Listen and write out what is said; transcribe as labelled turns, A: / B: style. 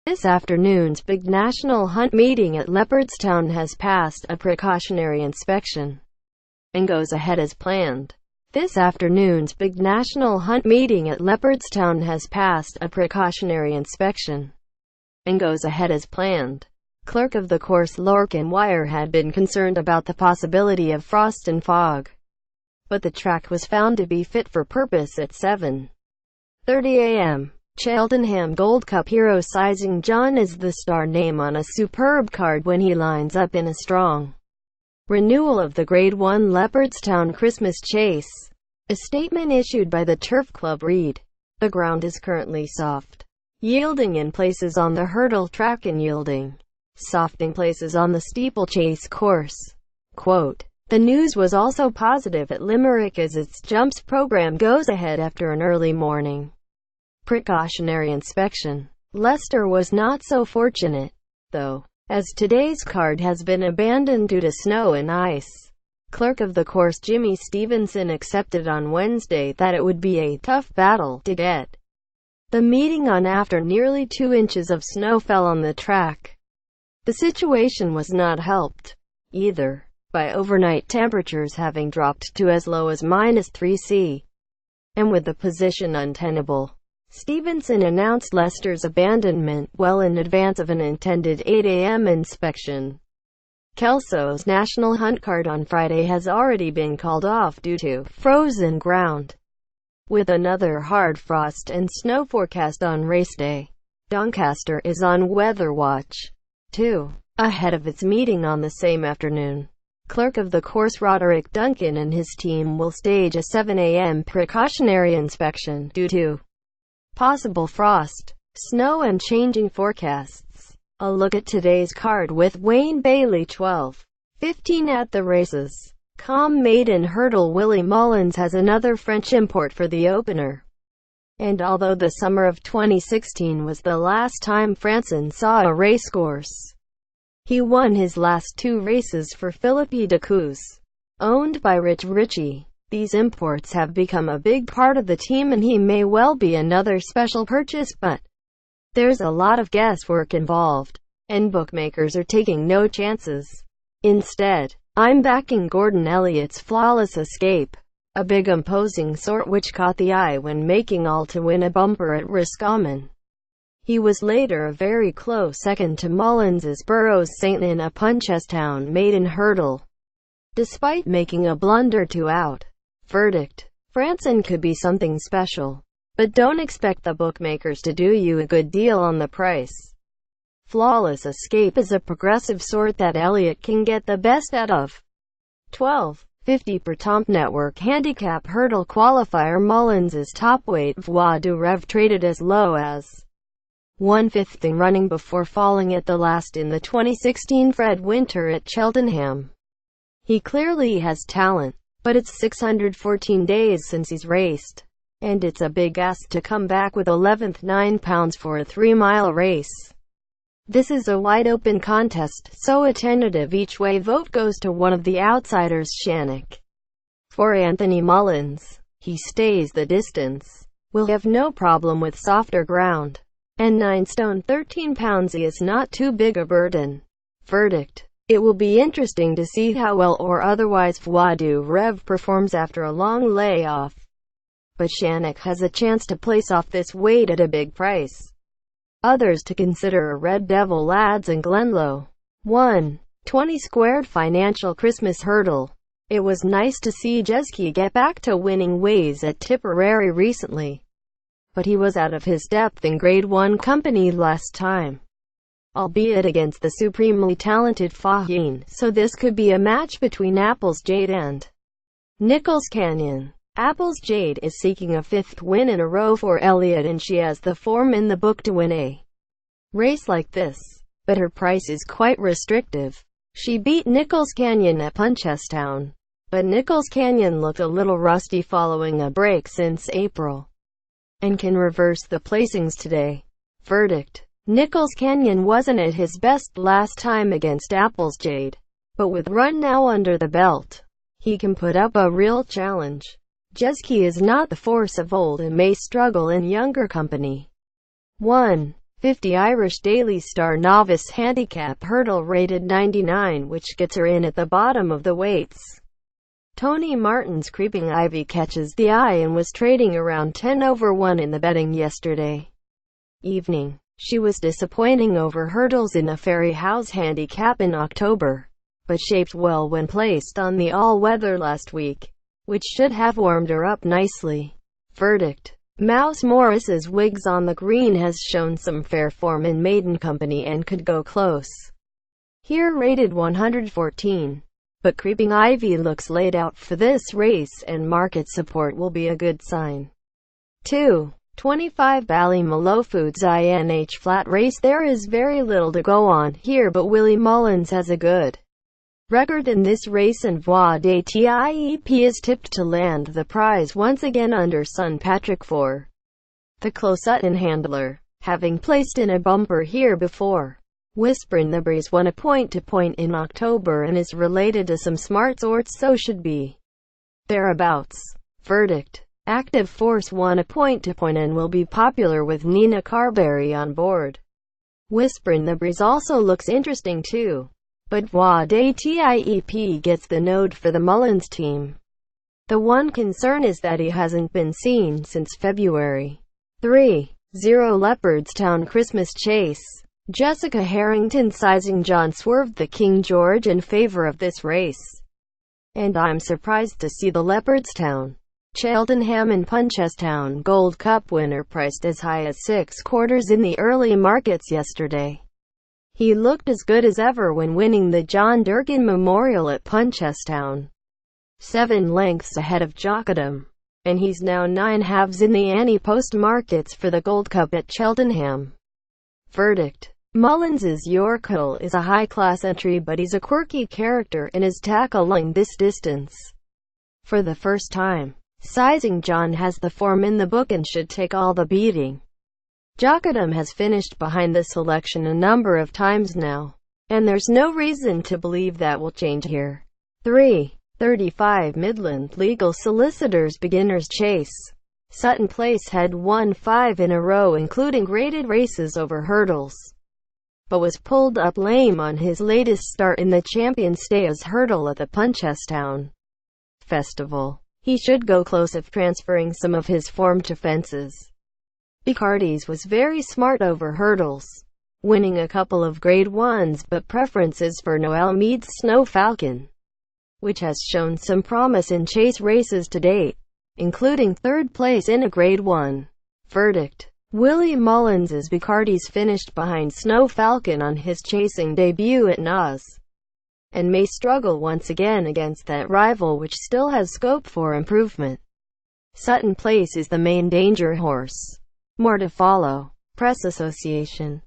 A: This afternoon's big national hunt meeting at Leopardstown has passed a precautionary inspection and goes ahead as planned. This afternoon's big national hunt meeting at Leopardstown has passed a precautionary inspection and goes ahead as planned. Clerk of the course Lorcan Wire had been concerned about the possibility of frost and fog, but the track was found to be fit for purpose at 7:30 a.m. Cheltenham Gold Cup hero Sizing John is the star name on a superb card when he lines up in a strong renewal of the Grade 1 Leopardstown Christmas Chase. A statement issued by the Turf Club read, "The ground is currently soft, yielding in places on the hurdle track and yielding soft in places on the steeplechase course." Quote, "The news was also positive at Limerick as its jumps program goes ahead after an early morning precautionary inspection. Leicester was not so fortunate, though, as today's card has been abandoned due to snow and ice." Clerk of the course Jimmy Stevenson accepted on Wednesday that it would be a tough battle to get the meeting on after nearly 2 inches of snow fell on the track. The situation was not helped, either, by overnight temperatures having dropped to as low as -3°C, and with the position untenable. Stevenson announced Leicester's abandonment well in advance of an intended 8 a.m. inspection. Kelso's national hunt card on Friday has already been called off due to frozen ground, with another hard frost and snow forecast on race day. Doncaster is on weather watch, too, ahead of its meeting on the same afternoon. Clerk of the course Roderick Duncan and his team will stage a 7 a.m. precautionary inspection due to possible frost, snow and changing forecasts. A look at today's card with Wayne Bailey 12:15 at the races. Maiden hurdle Willie Mullins has another French import for the opener. And although the summer of 2016 was the last time Franson saw a racecourse, he won his last 2 races for Philippe Decaux, owned by Rich Ritchie. These imports have become a big part of the team and he may well be another special purchase, but there's a lot of guesswork involved, and bookmakers are taking no chances. Instead, I'm backing Gordon Elliott's Flawless Escape, a big imposing sort which caught the eye when making all to win a bumper at Roscommon. He was later a very close second to Mullins's Burrows St. in a Punchestown maiden hurdle, despite making a blunder 2 out. Verdict: Franson could be something special, but don't expect the bookmakers to do you a good deal on the price. Flawless Escape is a progressive sort that Elliott can get the best out of. 12.50 per Tomp Network handicap hurdle qualifier Mullins's top weight Voix du Rev traded as low as 1/5 in running before falling at the last in the 2016 Fred Winter at Cheltenham. He clearly has talent, but it's 614 days since he's raced, and it's a big ask to come back with 11th £9 for a 3-mile race. This is a wide-open contest, so a tentative each-way vote goes to one of the outsiders. Shannock. For Anthony Mullins, he stays the distance, will have no problem with softer ground, and 9 stone 13 pounds is not too big a burden. Verdict: it will be interesting to see how well or otherwise Voix du Rev performs after a long layoff. But Shannock has a chance to place off this weight at a big price. Others to consider are Red Devil Lads and Glenlow. 1:20 squared Financial Christmas Hurdle. It was nice to see Jeski get back to winning ways at Tipperary recently, but he was out of his depth in Grade 1 company last time, albeit against the supremely talented Fahine, so this could be a match between Applesjade and Nichols Canyon. Applesjade is seeking a 5th win in a row for Elliott and she has the form in the book to win a race like this, but her price is quite restrictive. She beat Nichols Canyon at Punchestown, but Nichols Canyon looked a little rusty following a break since April, and can reverse the placings today. Verdict: Nichols Canyon wasn't at his best last time against Applesjade, but with run now under the belt, he can put up a real challenge. Jeski is not the force of old and may struggle in younger company. 150 Irish Daily Star Novice Handicap Hurdle rated 99, which gets her in at the bottom of the weights. Tony Martin's Creeping Ivy catches the eye and was trading around 10/1 in the betting yesterday evening. She was disappointing over hurdles in a Ferry House handicap in October, but shaped well when placed on the all-weather last week, which should have warmed her up nicely. Verdict: Mouse Morris's Wigs on the Green has shown some fair form in maiden company and could go close here, rated 114. But Creeping Ivy looks laid out for this race, and market support will be a good sign. 225 Ballymaloe Foods INH Flat Race. There is very little to go on here, but Willie Mullins has a good record in this race, and Voix de Tiep is tipped to land the prize once again under son Patrick for the Closutton handler, having placed in a bumper here before. Whisper in the Breeze won a point-to-point in October and is related to some smart sorts, so should be thereabouts. Verdict: Active Force won a point-to-point and will be popular with Nina Carberry on board. Whisper in the Breeze also looks interesting too, but Voix de Tiep gets the nod for the Mullins team. The one concern is that he hasn't been seen since February. 3-0 Leopardstown Christmas Chase. Jessica Harrington sizing John swerved the King George in favor of this race, and I'm surprised to see the Leopardstown, Cheltenham and Punchestown Gold Cup winner priced as high as 6/4 in the early markets yesterday. He looked as good as ever when winning the John Durgan Memorial at Punchestown, 7 lengths ahead of Jockadam, and he's now 9/2 in the Annie Post markets for the Gold Cup at Cheltenham. Verdict: Mullins's Yorkhill is a high-class entry, but he's a quirky character and is tackling this distance for the first time. Sizing John has the form in the book and should take all the beating. Jockadam has finished behind the selection a number of times now, and there's no reason to believe that will change here. 335 Midland Legal Solicitors Beginners Chase. Sutton Place had won 5 in a row including graded races over hurdles, but was pulled up lame on his latest start in the Champion Stayers hurdle at the Punchestown Festival. He should go close if transferring some of his form to fences. Bicardi's was very smart over hurdles, winning a couple of Grade 1s, but preferences for Noel Meade's Snow Falcon, which has shown some promise in chase races to date, including 3rd place in a Grade 1. Verdict: Willie Mullins's Bicardi's finished behind Snow Falcon on his chasing debut at Nas, and may struggle once again against that rival, which still has scope for improvement. Sutton Place is the main danger horse. More to follow. Press Association.